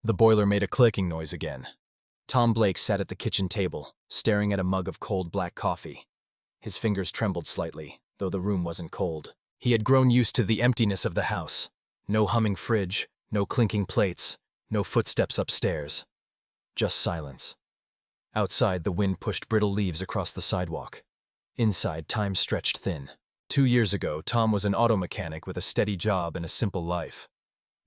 The boiler made a clicking noise again. Tom Blake sat at the kitchen table, staring at a mug of cold black coffee. His fingers trembled slightly, though the room wasn't cold. He had grown used to the emptiness of the house. No humming fridge, no clinking plates, no footsteps upstairs. Just silence. Outside, the wind pushed brittle leaves across the sidewalk. Inside, time stretched thin. 2 years ago, Tom was an auto mechanic with a steady job and a simple life.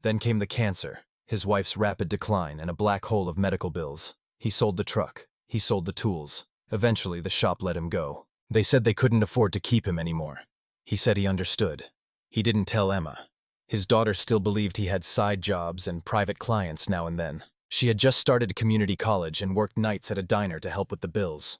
Then came the cancer, his wife's rapid decline, and a black hole of medical bills. He sold the truck. He sold the tools. Eventually, the shop let him go. They said they couldn't afford to keep him anymore. He said he understood. He didn't tell Emma. His daughter still believed he had side jobs and private clients now and then. She had just started community college and worked nights at a diner to help with the bills.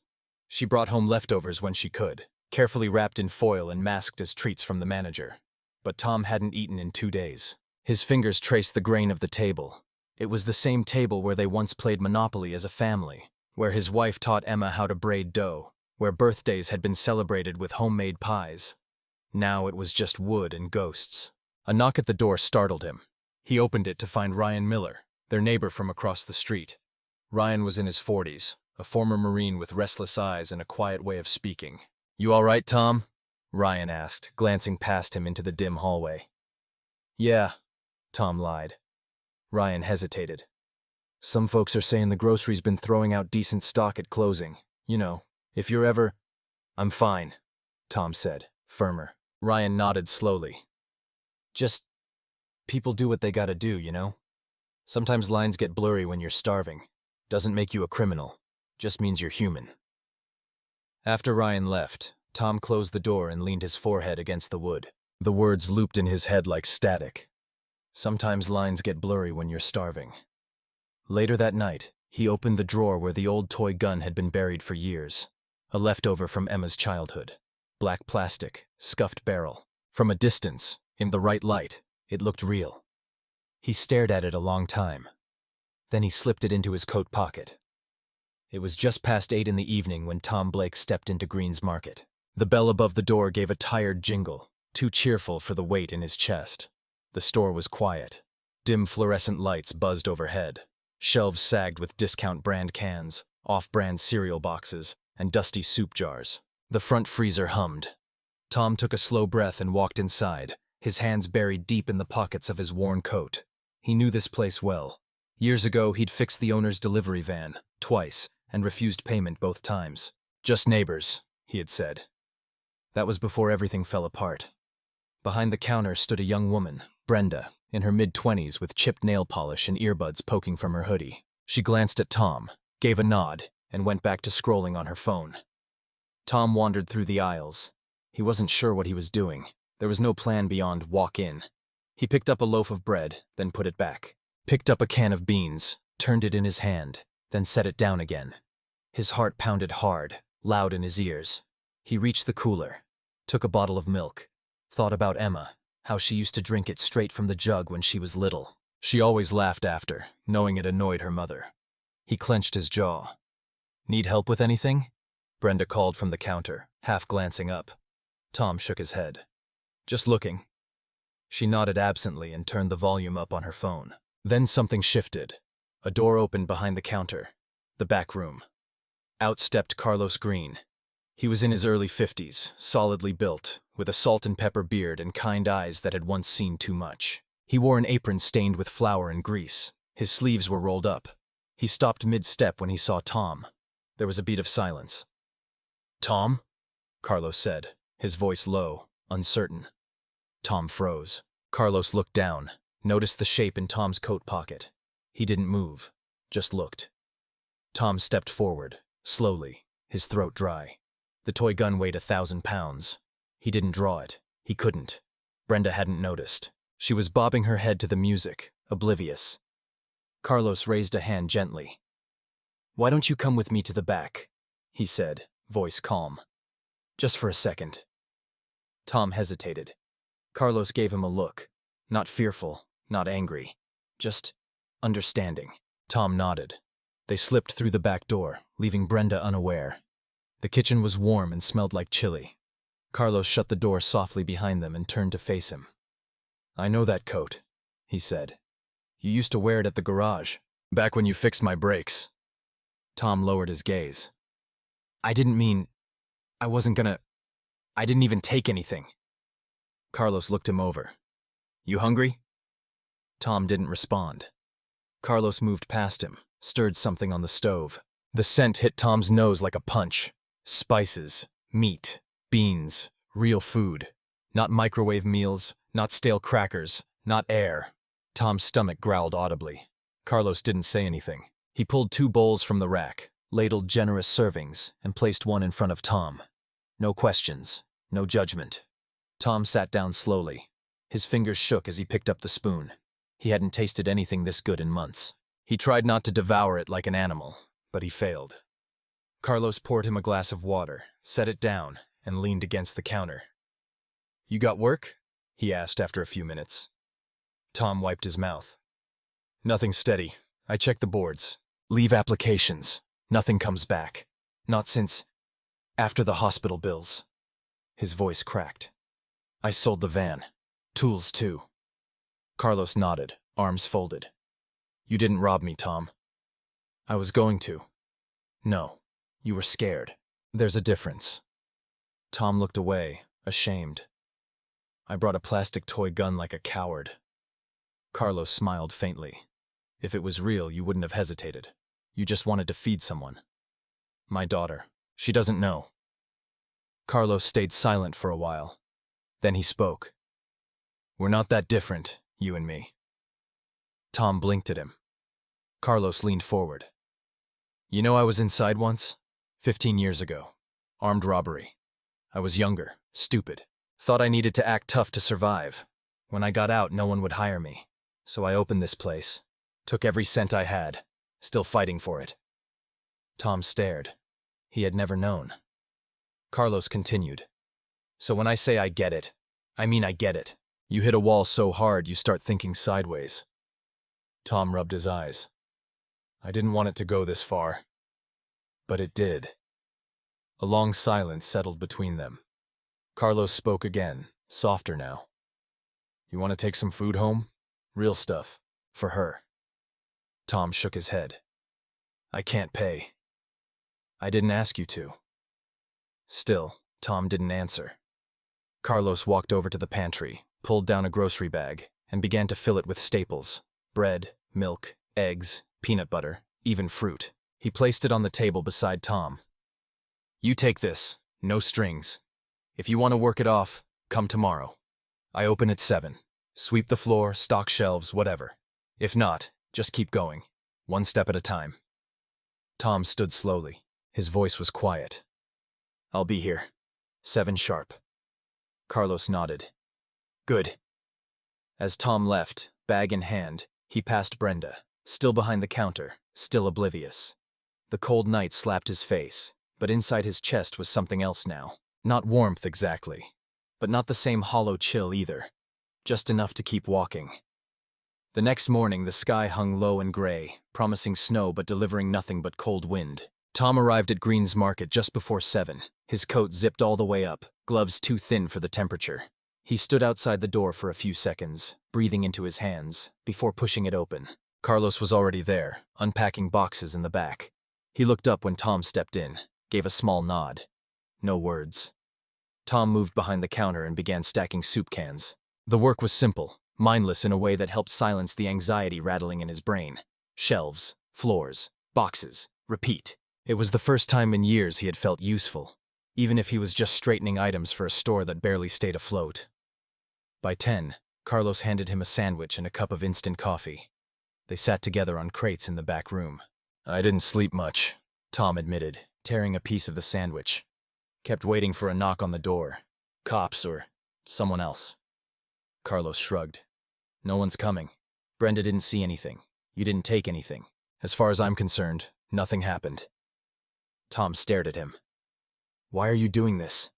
She brought home leftovers when she could, carefully wrapped in foil and masked as treats from the manager. But Tom hadn't eaten in 2 days. His fingers traced the grain of the table. It was the same table where they once played Monopoly as a family, where his wife taught Emma how to braid dough, where birthdays had been celebrated with homemade pies. Now it was just wood and ghosts. A knock at the door startled him. He opened it to find Ryan Miller, their neighbor from across the street. Ryan was in his 40s, a former Marine with restless eyes and a quiet way of speaking. "You all right, Tom?" Ryan asked, glancing past him into the dim hallway. "Yeah," Tom lied. Ryan hesitated. "Some folks are saying the grocery's been throwing out decent stock at closing. You know, if you're ever—" "I'm fine," Tom said, firmer. Ryan nodded slowly. "Just, people do what they gotta do, you know? Sometimes lines get blurry when you're starving. Doesn't make you a criminal. Just means you're human." After Ryan left, Tom closed the door and leaned his forehead against the wood. The words looped in his head like static. Sometimes lines get blurry when you're starving. Later that night, he opened the drawer where the old toy gun had been buried for years. A leftover from Emma's childhood. Black plastic, scuffed barrel. From a distance, in the right light, it looked real. He stared at it a long time. Then he slipped it into his coat pocket. It was just past 8 in the evening when Tom Blake stepped into Green's Market. The bell above the door gave a tired jingle, too cheerful for the weight in his chest. The store was quiet. Dim fluorescent lights buzzed overhead. Shelves sagged with discount brand cans, off-brand cereal boxes, and dusty soup jars. The front freezer hummed. Tom took a slow breath and walked inside, his hands buried deep in the pockets of his worn coat. He knew this place well. Years ago, he'd fixed the owner's delivery van, twice, and refused payment both times. "Just neighbors," he had said. That was before everything fell apart. Behind the counter stood a young woman, Brenda, in her mid-20s with chipped nail polish and earbuds poking from her hoodie. She glanced at Tom, gave a nod, and went back to scrolling on her phone. Tom wandered through the aisles. He wasn't sure what he was doing. There was no plan beyond walk in. He picked up a loaf of bread, then put it back. Picked up a can of beans, turned it in his hand, then set it down again. His heart pounded hard, loud in his ears. He reached the cooler, took a bottle of milk, thought about Emma, how she used to drink it straight from the jug when she was little. She always laughed after, knowing it annoyed her mother. He clenched his jaw. "Need help with anything?" Brenda called from the counter, half glancing up. Tom shook his head. "Just looking." She nodded absently and turned the volume up on her phone. Then something shifted. A door opened behind the counter. The back room. Out stepped Carlos Green. He was in his early 50s, solidly built, with a salt and pepper beard and kind eyes that had once seen too much. He wore an apron stained with flour and grease. His sleeves were rolled up. He stopped mid-step when he saw Tom. There was a beat of silence. "Tom?" Carlos said, his voice low, uncertain. Tom froze. Carlos looked down, noticed the shape in Tom's coat pocket. He didn't move, just looked. Tom stepped forward, slowly, his throat dry. The toy gun weighed 1,000 pounds. He didn't draw it. He couldn't. Brenda hadn't noticed. She was bobbing her head to the music, oblivious. Carlos raised a hand gently. "Why don't you come with me to the back?" he said, voice calm. "Just for a second." Tom hesitated. Carlos gave him a look. Not fearful, not angry. Just understanding. Tom nodded. They slipped through the back door, leaving Brenda unaware. The kitchen was warm and smelled like chili. Carlos shut the door softly behind them and turned to face him. "I know that coat," he said. "You used to wear it at the garage." Back when you fixed my brakes. Tom lowered his gaze. I didn't mean... I wasn't gonna... I didn't even take anything. Carlos looked him over. You hungry? Tom didn't respond. Carlos moved past him, stirred something on the stove. The scent hit Tom's nose like a punch. Spices, meat, beans, real food. Not microwave meals, not stale crackers, not air. Tom's stomach growled audibly. Carlos didn't say anything. He pulled 2 bowls from the rack, ladled generous servings, and placed one in front of Tom. No questions, no judgment. Tom sat down slowly. His fingers shook as he picked up the spoon. He hadn't tasted anything this good in months. He tried not to devour it like an animal, but he failed. Carlos poured him a glass of water, set it down, and leaned against the counter. You got work? He asked after a few minutes. Tom wiped his mouth. Nothing steady. I checked the boards. Leave applications. Nothing comes back. Not since... after the hospital bills. His voice cracked. I sold the van. Tools, too. Carlos nodded, arms folded. You didn't rob me, Tom. I was going to. No, you were scared. There's a difference. Tom looked away, ashamed. I brought a plastic toy gun like a coward. Carlos smiled faintly. If it was real, you wouldn't have hesitated. You just wanted to feed someone. My daughter. She doesn't know. Carlos stayed silent for a while. Then he spoke. We're not that different, you and me. Tom blinked at him. Carlos leaned forward. You know I was inside once? 15 years ago. Armed robbery. I was younger, stupid. Thought I needed to act tough to survive. When I got out, no one would hire me. So I opened this place. Took every cent I had. Still fighting for it. Tom stared. He had never known. Carlos continued. So when I say I get it, I mean I get it. You hit a wall so hard you start thinking sideways. Tom rubbed his eyes. I didn't want it to go this far. But it did. A long silence settled between them. Carlos spoke again, softer now. You want to take some food home? Real stuff. For her. Tom shook his head. I can't pay. I didn't ask you to. Still, Tom didn't answer. Carlos walked over to the pantry, pulled down a grocery bag, and began to fill it with staples. Bread, milk, eggs, peanut butter, even fruit. He placed it on the table beside Tom. You take this, no strings. If you want to work it off, come tomorrow. I open at 7. Sweep the floor, stock shelves, whatever. If not, just keep going, one step at a time. Tom stood slowly. His voice was quiet. I'll be here. 7 sharp. Carlos nodded. Good. As Tom left, bag in hand, he passed Brenda, still behind the counter, still oblivious. The cold night slapped his face, but inside his chest was something else now. Not warmth exactly, but not the same hollow chill either. Just enough to keep walking. The next morning, the sky hung low and gray, promising snow but delivering nothing but cold wind. Tom arrived at Green's Market just before 7, his coat zipped all the way up, gloves too thin for the temperature. He stood outside the door for a few seconds, breathing into his hands, before pushing it open. Carlos was already there, unpacking boxes in the back. He looked up when Tom stepped in, gave a small nod. No words. Tom moved behind the counter and began stacking soup cans. The work was simple, mindless in a way that helped silence the anxiety rattling in his brain. Shelves, floors, boxes, repeat. It was the first time in years he had felt useful, even if he was just straightening items for a store that barely stayed afloat. By 10, Carlos handed him a sandwich and a cup of instant coffee. They sat together on crates in the back room. I didn't sleep much, Tom admitted, tearing a piece of the sandwich. Kept waiting for a knock on the door. Cops or someone else. Carlos shrugged. No one's coming. Brenda didn't see anything. You didn't take anything. As far as I'm concerned, nothing happened. Tom stared at him. Why are you doing this?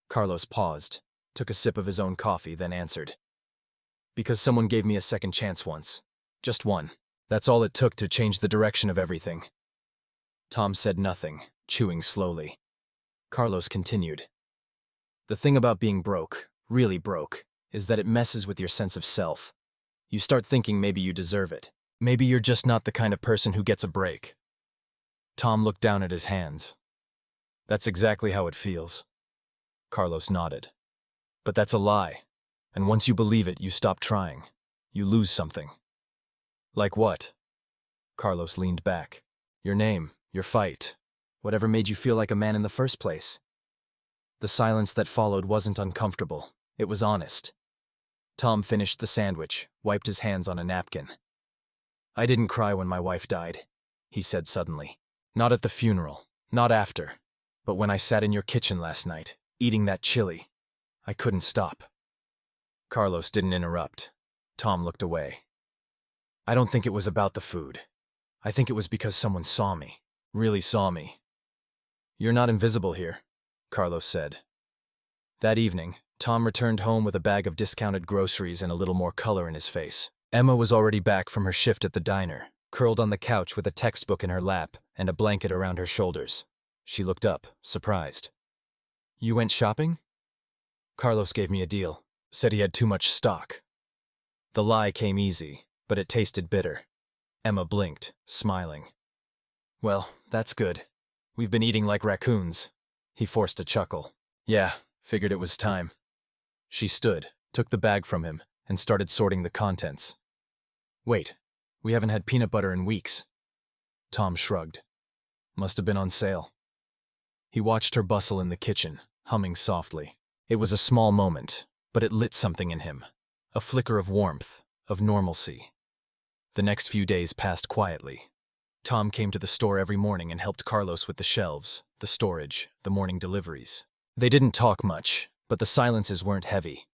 Carlos paused, took a sip of his own coffee, then answered. Because someone gave me a second chance once. Just one. That's all it took to change the direction of everything. Tom said nothing, chewing slowly. Carlos continued. The thing about being broke, really broke, is that it messes with your sense of self. You start thinking maybe you deserve it. Maybe you're just not the kind of person who gets a break. Tom looked down at his hands. That's exactly how it feels. Carlos nodded. But that's a lie. And once you believe it, you stop trying. You lose something. Like what? Carlos leaned back. Your name, your fight. Whatever made you feel like a man in the first place. The silence that followed wasn't uncomfortable. It was honest. Tom finished the sandwich, wiped his hands on a napkin. I didn't cry when my wife died, he said suddenly. Not at the funeral, not after. But when I sat in your kitchen last night, eating that chili, I couldn't stop. Carlos didn't interrupt. Tom looked away. I don't think it was about the food. I think it was because someone saw me. Really saw me. You're not invisible here, Carlos said. That evening, Tom returned home with a bag of discounted groceries and a little more color in his face. Emma was already back from her shift at the diner, curled on the couch with a textbook in her lap and a blanket around her shoulders. She looked up, surprised. You went shopping? Carlos gave me a deal. Said he had too much stock. The lie came easy, but it tasted bitter. Emma blinked, smiling. Well, that's good. We've been eating like raccoons. He forced a chuckle. Yeah, figured it was time. She stood, took the bag from him, and started sorting the contents. Wait, we haven't had peanut butter in weeks. Tom shrugged. Must have been on sale. He watched her bustle in the kitchen, humming softly. It was a small moment, but it lit something in him. A flicker of warmth, of normalcy. The next few days passed quietly. Tom came to the store every morning and helped Carlos with the shelves, the storage, the morning deliveries. They didn't talk much, but the silences weren't heavy.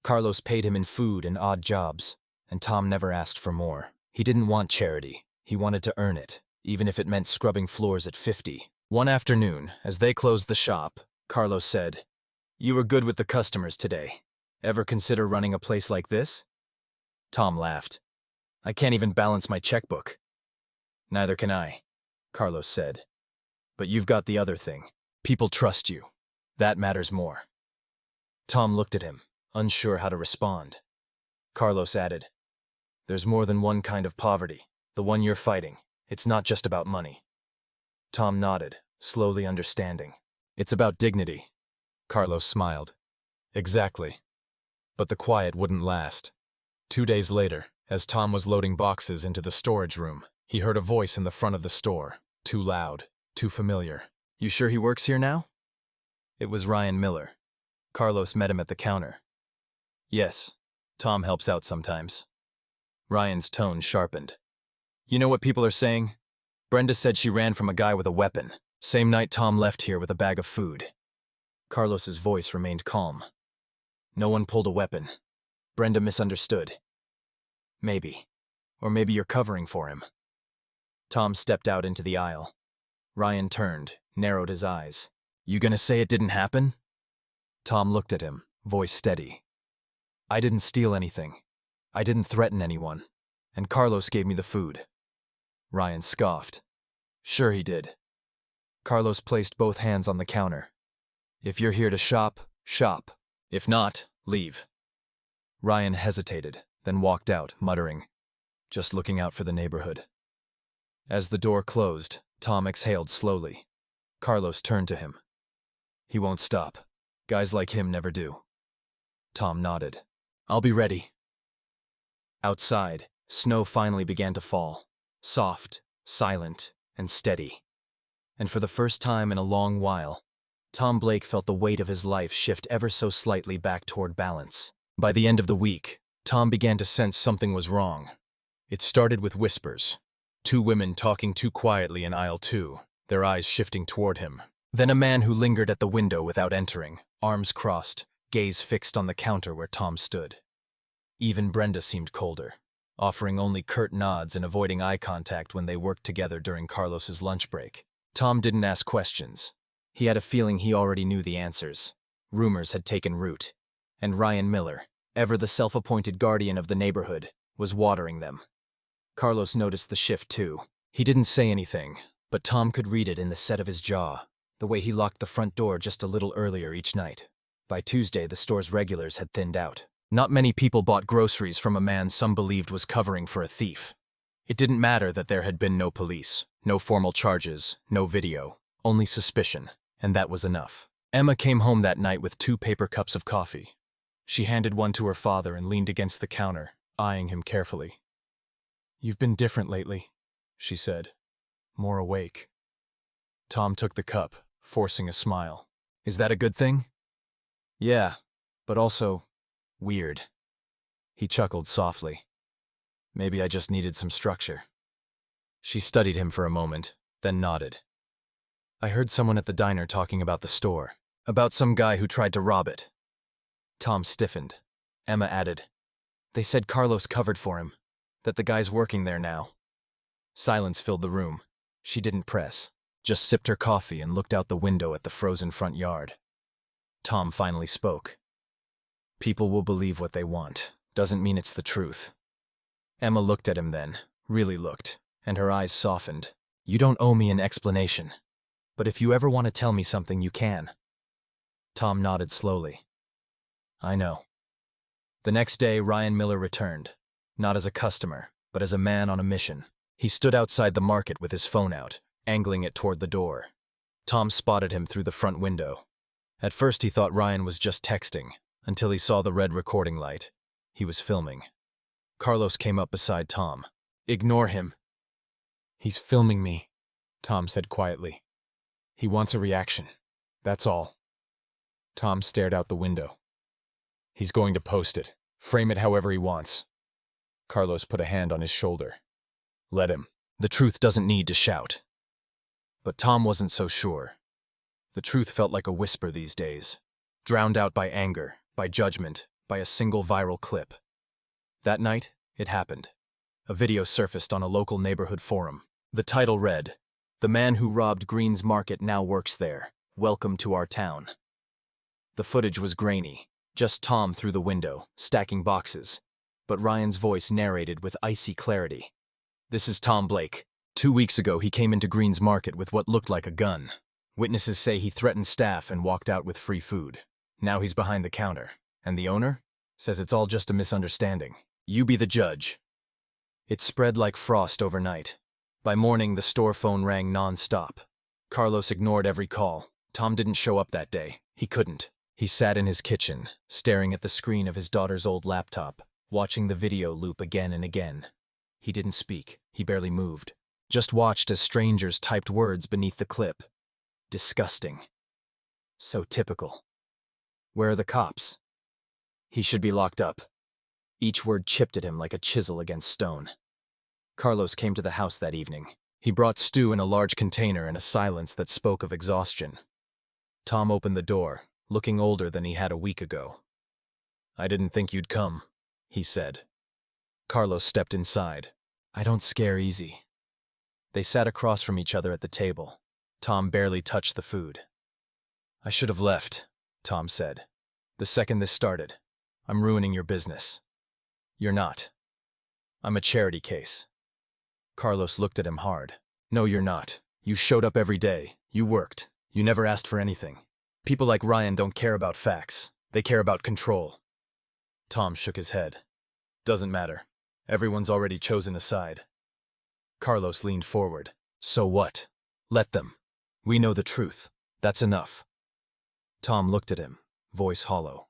Carlos paid him in food and odd jobs, and Tom never asked for more. He didn't want charity. He wanted to earn it, even if it meant scrubbing floors at 50. One afternoon, as they closed the shop, Carlos said, You were good with the customers today. Ever consider running a place like this? Tom laughed. I can't even balance my checkbook. Neither can I, Carlos said. But you've got the other thing. People trust you. That matters more. Tom looked at him, unsure how to respond. Carlos added, There's more than one kind of poverty, the one you're fighting. It's not just about money. Tom nodded, slowly understanding. It's about dignity. Carlos smiled. Exactly. But the quiet wouldn't last. 2 days later, as Tom was loading boxes into the storage room, he heard a voice in the front of the store, too loud, too familiar. You sure he works here now? It was Ryan Miller. Carlos met him at the counter. Yes, Tom helps out sometimes. Ryan's tone sharpened. You know what people are saying? Brenda said she ran from a guy with a weapon. Same night Tom left here with a bag of food. Carlos's voice remained calm. No one pulled a weapon. Brenda misunderstood. Maybe. Or maybe you're covering for him. Tom stepped out into the aisle. Ryan turned, narrowed his eyes. You gonna say it didn't happen? Tom looked at him, voice steady. I didn't steal anything. I didn't threaten anyone. And Carlos gave me the food. Ryan scoffed. Sure he did. Carlos placed both hands on the counter. If you're here to shop, shop. If not, leave. Ryan hesitated, then walked out, muttering, Just looking out for the neighborhood. As the door closed, Tom exhaled slowly. Carlos turned to him. He won't stop. Guys like him never do. Tom nodded. I'll be ready. Outside, snow finally began to fall. Soft, silent, and steady. And for the first time in a long while, Tom Blake felt the weight of his life shift ever so slightly back toward balance. By the end of the week, Tom began to sense something was wrong. It started with whispers. 2 women talking too quietly in aisle 2, their eyes shifting toward him. Then a man who lingered at the window without entering, arms crossed, gaze fixed on the counter where Tom stood. Even Brenda seemed colder, offering only curt nods and avoiding eye contact when they worked together during Carlos's lunch break. Tom didn't ask questions. He had a feeling he already knew the answers. Rumors had taken root, and Ryan Miller, ever the self-appointed guardian of the neighborhood, was watering them. Carlos noticed the shift too. He didn't say anything, but Tom could read it in the set of his jaw, the way he locked the front door just a little earlier each night. By Tuesday, the store's regulars had thinned out. Not many people bought groceries from a man some believed was covering for a thief. It didn't matter that there had been no police, no formal charges, no video, only suspicion, and that was enough. Emma came home that night with 2 paper cups of coffee. She handed one to her father and leaned against the counter, eyeing him carefully. "You've been different lately," she said. "More awake." Tom took the cup, forcing a smile. "Is that a good thing?" "Yeah, but also weird." He chuckled softly. "Maybe I just needed some structure." She studied him for a moment, then nodded. "I heard someone at the diner talking about the store, about some guy who tried to rob it." Tom stiffened. Emma added, "They said Carlos covered for him, that the guy's working there now." Silence filled the room. She didn't press, just sipped her coffee and looked out the window at the frozen front yard. Tom finally spoke. "People will believe what they want. Doesn't mean it's the truth." Emma looked at him then, really looked, and her eyes softened. "You don't owe me an explanation. But if you ever want to tell me something, you can." Tom nodded slowly. "I know." The next day, Ryan Miller returned, not as a customer, but as a man on a mission. He stood outside the market with his phone out, angling it toward the door. Tom spotted him through the front window. At first he thought Ryan was just texting, until he saw the red recording light. He was filming. Carlos came up beside Tom. "Ignore him." "He's filming me," Tom said quietly. "He wants a reaction. That's all." Tom stared out the window. "He's going to post it. Frame it however he wants." Carlos put a hand on his shoulder. "Let him. The truth doesn't need to shout." But Tom wasn't so sure. The truth felt like a whisper these days, drowned out by anger, by judgment, by a single viral clip. That night, it happened. A video surfaced on a local neighborhood forum. The title read, "The man who robbed Green's Market now works there. Welcome to our town." The footage was grainy, just Tom through the window, stacking boxes, but Ryan's voice narrated with icy clarity. "This is Tom Blake. 2 weeks ago, he came into Green's Market with what looked like a gun. Witnesses say he threatened staff and walked out with free food. Now he's behind the counter. And the owner says it's all just a misunderstanding. You be the judge." It spread like frost overnight. By morning, the store phone rang non-stop. Carlos ignored every call. Tom didn't show up that day. He couldn't. He sat in his kitchen, staring at the screen of his daughter's old laptop, watching the video loop again and again. He didn't speak. He barely moved. Just watched as strangers typed words beneath the clip. Disgusting. So typical. Where are the cops? He should be locked up. Each word chipped at him like a chisel against stone. Carlos came to the house that evening. He brought stew in a large container and a silence that spoke of exhaustion. Tom opened the door, looking older than he had a week ago. "I didn't think you'd come," he said. Carlos stepped inside. "I don't scare easy." They sat across from each other at the table. Tom barely touched the food. "I should have left," Tom said. "The second this started. I'm ruining your business." "You're not. I'm a charity case." Carlos looked at him hard. "No, you're not. You showed up every day. You worked. You never asked for anything. People like Ryan don't care about facts. They care about control." Tom shook his head. "Doesn't matter. Everyone's already chosen a side." Carlos leaned forward. "So what? Let them. We know the truth. That's enough." Tom looked at him, voice hollow.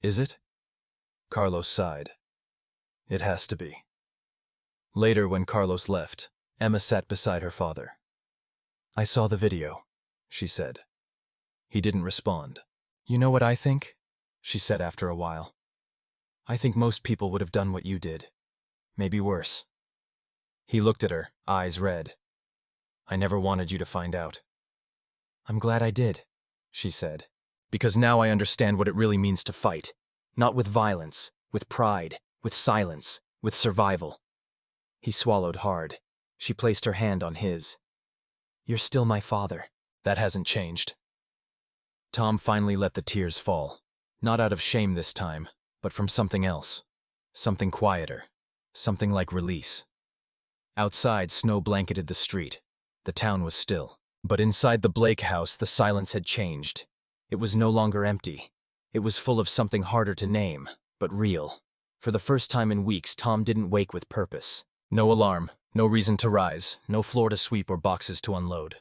"Is it?" Carlos sighed. "It has to be." Later, when Carlos left, Emma sat beside her father. "I saw the video," she said. He didn't respond. "You know what I think?" she said after a while. "I think most people would have done what you did. Maybe worse." He looked at her, eyes red. "I never wanted you to find out." "I'm glad I did," she said, "because now I understand what it really means to fight. Not with violence, with pride, with silence, with survival." He swallowed hard. She placed her hand on his. "You're still my father." "That hasn't changed." Tom finally let the tears fall. Not out of shame this time, but from something else. Something quieter. Something like release. Outside, snow blanketed the street. The town was still. But inside the Blake house, the silence had changed. It was no longer empty. It was full of something harder to name, but real. For the first time in weeks, Tom didn't wake with purpose. No alarm, no reason to rise, no floor to sweep or boxes to unload.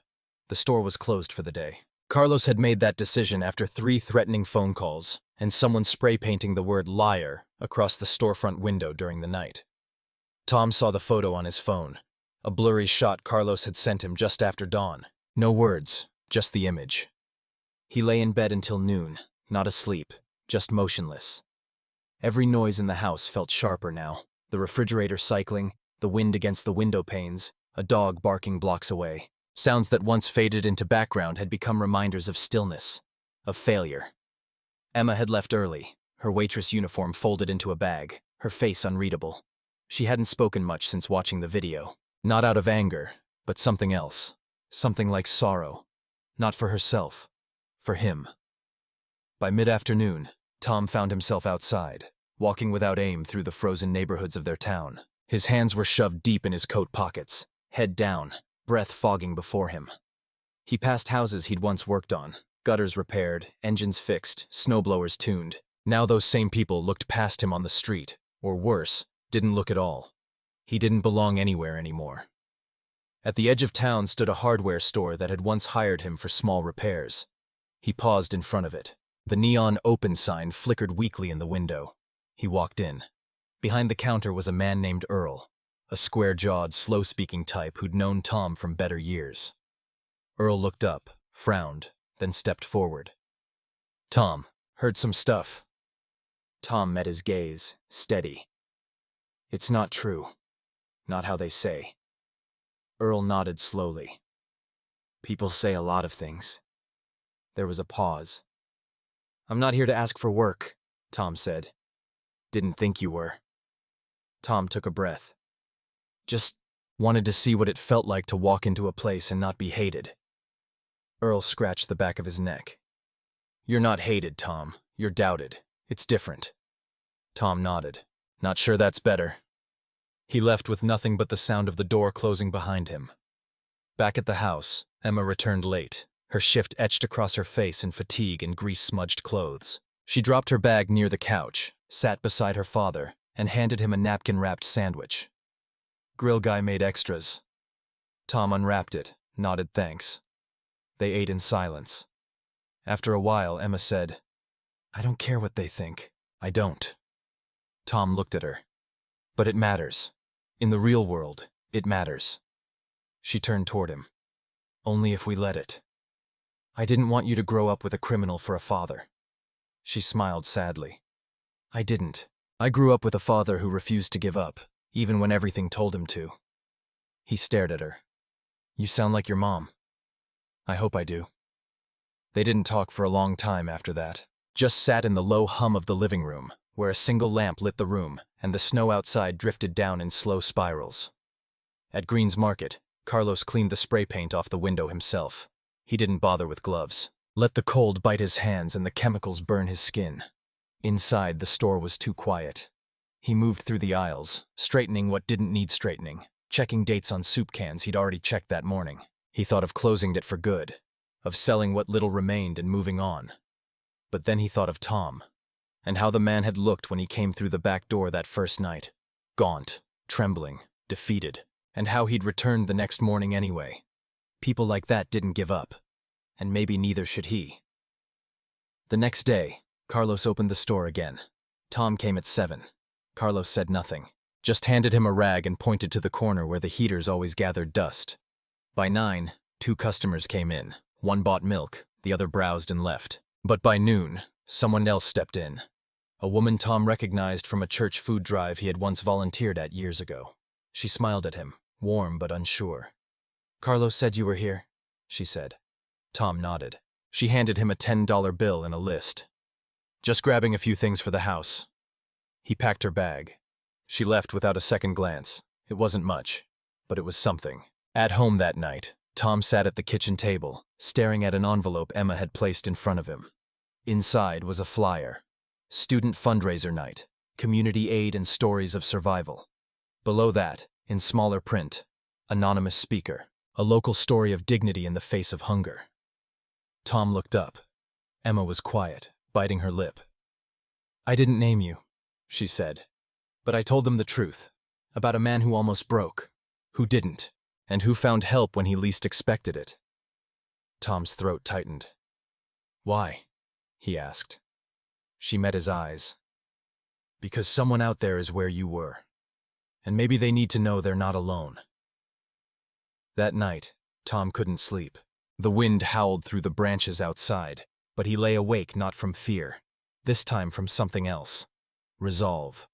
The store was closed for the day. Carlos had made that decision after 3 threatening phone calls and someone spray painting the word liar across the storefront window during the night. Tom saw the photo on his phone, a blurry shot Carlos had sent him just after dawn. No words, just the image. He lay in bed until noon, not asleep, just motionless. Every noise in the house felt sharper now. The refrigerator cycling, the wind against the window panes, a dog barking blocks away. Sounds that once faded into background had become reminders of stillness, of failure. Emma had left early, her waitress uniform folded into a bag, her face unreadable. She hadn't spoken much since watching the video. Not out of anger, but something else. Something like sorrow. Not for herself. For him. By mid-afternoon, Tom found himself outside, walking without aim through the frozen neighborhoods of their town. His hands were shoved deep in his coat pockets, head down, breath fogging before him. He passed houses he'd once worked on, gutters repaired, engines fixed, snowblowers tuned. Now those same people looked past him on the street, or worse, didn't look at all. He didn't belong anywhere anymore. At the edge of town stood a hardware store that had once hired him for small repairs. He paused in front of it. The neon open sign flickered weakly in the window. He walked in. Behind the counter was a man named Earl, a square-jawed, slow-speaking type who'd known Tom from better years. Earl looked up, frowned, then stepped forward. "Tom, heard some stuff." Tom met his gaze, steady. "It's not true. Not how they say." Earl nodded slowly. "People say a lot of things." There was a pause. "I'm not here to ask for work," Tom said. "Didn't think you were." Tom took a breath. "Just wanted to see what it felt like to walk into a place and not be hated." Earl scratched the back of his neck. "You're not hated, Tom. You're doubted. It's different." Tom nodded. "Not sure that's better." He left with nothing but the sound of the door closing behind him. Back at the house, Emma returned late, her shift etched across her face in fatigue and grease-smudged clothes. She dropped her bag near the couch, sat beside her father, and handed him a napkin-wrapped sandwich. "Grill guy made extras." Tom unwrapped it, nodded thanks. They ate in silence. After a while, Emma said, "I don't care what they think. I don't." Tom looked at her. "But it matters. In the real world, it matters." She turned toward him. "Only if we let it. I didn't want you to grow up with a criminal for a father." She smiled sadly. "I didn't. I grew up with a father who refused to give up, even when everything told him to." He stared at her. "You sound like your mom." "I hope I do." They didn't talk for a long time after that. Just sat in the low hum of the living room, where a single lamp lit the room, and the snow outside drifted down in slow spirals. At Green's Market, Carlos cleaned the spray paint off the window himself. He didn't bother with gloves. Let the cold bite his hands and the chemicals burn his skin. Inside, the store was too quiet. He moved through the aisles, straightening what didn't need straightening, checking dates on soup cans he'd already checked that morning. He thought of closing it for good, of selling what little remained and moving on. But then he thought of Tom, and how the man had looked when he came through the back door that first night. Gaunt, trembling, defeated, and how he'd returned the next morning anyway. People like that didn't give up, and maybe neither should he. The next day, Carlos opened the store again. Tom came at 7. Carlos said nothing, just handed him a rag and pointed to the corner where the heaters always gathered dust. By 9, 2 customers came in. One bought milk, the other browsed and left. But by noon, someone else stepped in. A woman Tom recognized from a church food drive he had once volunteered at years ago. She smiled at him, warm but unsure. "Carlos said you were here," she said. Tom nodded. She handed him a $10 bill and a list. "Just grabbing a few things for the house." He packed her bag. She left without a second glance. It wasn't much, but it was something. At home that night, Tom sat at the kitchen table, staring at an envelope Emma had placed in front of him. Inside was a flyer. Student fundraiser night, community aid and stories of survival. Below that, in smaller print, anonymous speaker, a local story of dignity in the face of hunger. Tom looked up. Emma was quiet, biting her lip. "I didn't name you," she said, "but I told them the truth. About a man who almost broke, who didn't, and who found help when he least expected it. Tom's throat tightened. "Why?" he asked. She met his eyes. "Because someone out there is where you were. And maybe they need to know they're not alone." That night, Tom couldn't sleep. The wind howled through the branches outside, but he lay awake not from fear, this time from something else. Resolve.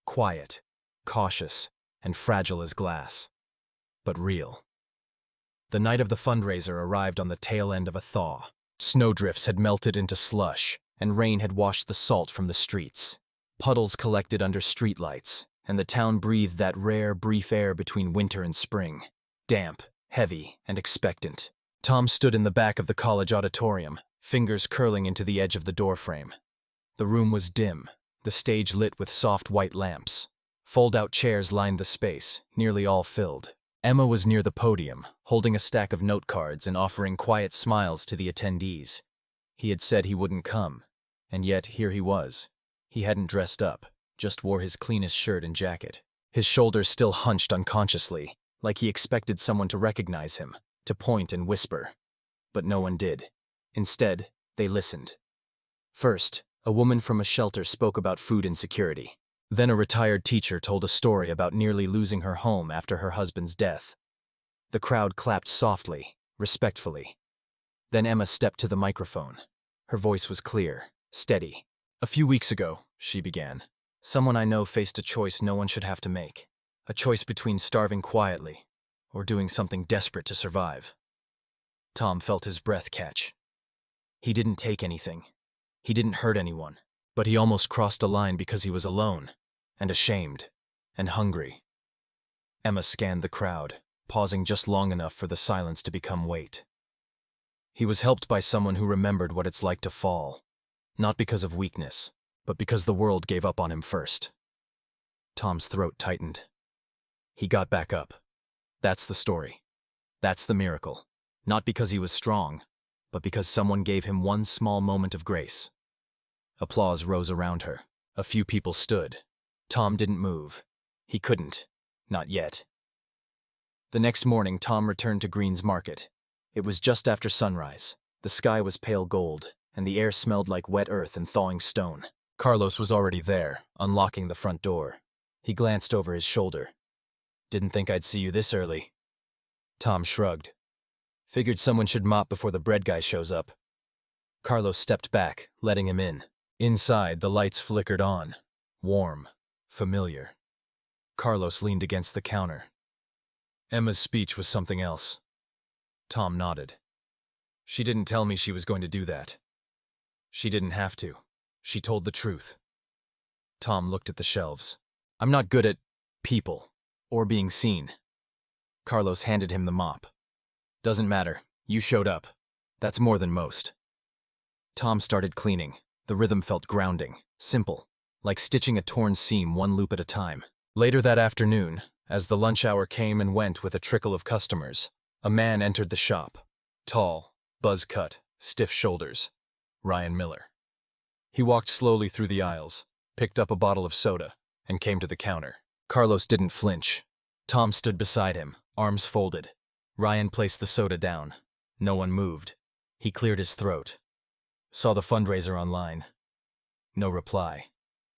Quiet, cautious, and fragile as glass. But real. The night of the fundraiser arrived on the tail end of a thaw. Snowdrifts had melted into slush, and rain had washed the salt from the streets. Puddles collected under streetlights, and the town breathed that rare, brief air between winter and spring. Damp, heavy, and expectant. Tom stood in the back of the college auditorium, fingers curling into the edge of the doorframe. The room was dim, the stage lit with soft white lamps. Fold-out chairs lined the space, nearly all filled. Emma was near the podium, holding a stack of note cards and offering quiet smiles to the attendees. He had said he wouldn't come, and yet here he was. He hadn't dressed up, just wore his cleanest shirt and jacket. His shoulders still hunched unconsciously, like he expected someone to recognize him, to point and whisper. But no one did. Instead, they listened. First, a woman from a shelter spoke about food insecurity. Then a retired teacher told a story about nearly losing her home after her husband's death. The crowd clapped softly, respectfully. Then Emma stepped to the microphone. Her voice was clear, steady. "A few weeks ago," she began, "someone I know faced a choice no one should have to make. A choice between starving quietly or doing something desperate to survive." Tom felt his breath catch. He didn't take anything. He didn't hurt anyone. But he almost crossed a line because he was alone, and ashamed, and hungry. Emma scanned the crowd, pausing just long enough for the silence to become weight. He was helped by someone who remembered what it's like to fall, not because of weakness, but because the world gave up on him first. Tom's throat tightened. He got back up. That's the story. That's the miracle. Not because he was strong, but because someone gave him one small moment of grace. Applause rose around her. A few people stood. Tom didn't move. He couldn't. Not yet. The next morning, Tom returned to Green's Market. It was just after sunrise. The sky was pale gold, and the air smelled like wet earth and thawing stone. Carlos was already there, unlocking the front door. He glanced over his shoulder. "Didn't think I'd see you this early." Tom shrugged. "Figured someone should mop before the bread guy shows up." Carlos stepped back, letting him in. Inside, the lights flickered on. Warm. Familiar. Carlos leaned against the counter. Emma's speech was something else. Tom nodded. "She didn't tell me she was going to do that. She didn't have to. She told the truth." Tom looked at the shelves. "I'm not good at people, or being seen." Carlos handed him the mop. "Doesn't matter. You showed up. That's more than most." Tom started cleaning. The rhythm felt grounding, simple, like stitching a torn seam one loop at a time. Later that afternoon, as the lunch hour came and went with a trickle of customers, a man entered the shop. Tall, buzz-cut, stiff shoulders. Ryan Miller. He walked slowly through the aisles, picked up a bottle of soda, and came to the counter. Carlos didn't flinch. Tom stood beside him, arms folded. Ryan placed the soda down. No one moved. He cleared his throat. "Saw the fundraiser online." No reply.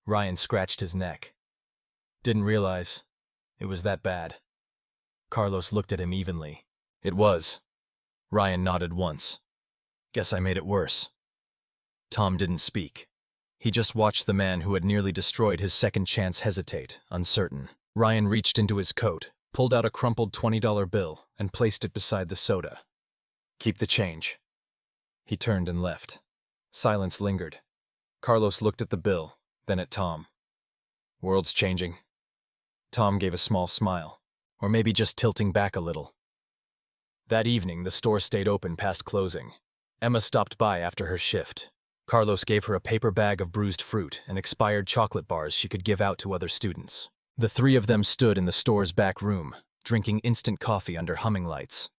Ryan scratched his neck. "Didn't realize it was that bad." Carlos looked at him evenly. "It was." Ryan nodded once. "Guess I made it worse." Tom didn't speak. He just watched the man who had nearly destroyed his second chance hesitate, uncertain. Ryan reached into his coat, pulled out a crumpled $20 bill, and placed it beside the soda. "Keep the change." He turned and left. Silence lingered. Carlos looked at the bill, then at Tom. "World's changing." Tom gave a small smile, or maybe just tilting back a little. That evening, the store stayed open past closing. Emma stopped by after her shift. Carlos gave her a paper bag of bruised fruit and expired chocolate bars she could give out to other students. The three of them stood in the store's back room, drinking instant coffee under humming lights.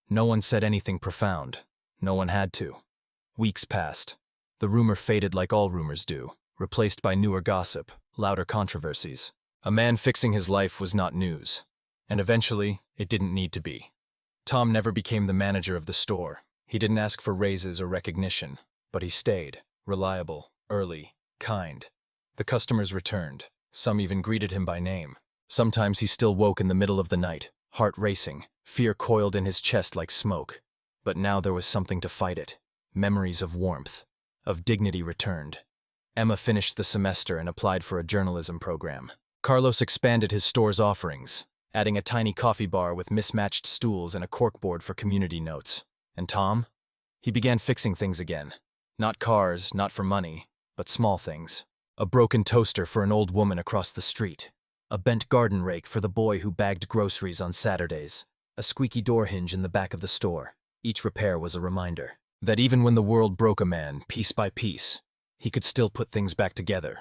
No one said anything profound. No one had to. Weeks passed. The rumor faded like all rumors do, replaced by newer gossip, louder controversies. A man fixing his life was not news, and eventually, it didn't need to be. Tom never became the manager of the store. He didn't ask for raises or recognition, but he stayed, reliable, early, kind. The customers returned. Some even greeted him by name. Sometimes he still woke in the middle of the night, heart racing, fear coiled in his chest like smoke. But now there was something to fight it. Memories of warmth, of dignity returned. Emma finished the semester and applied for a journalism program. Carlos expanded his store's offerings, adding a tiny coffee bar with mismatched stools and a corkboard for community notes. And Tom? He began fixing things again. Not cars, not for money, but small things. A broken toaster for an old woman across the street. A bent garden rake for the boy who bagged groceries on Saturdays. A squeaky door hinge in the back of the store. Each repair was a reminder that even when the world broke a man, piece by piece, he could still put things back together.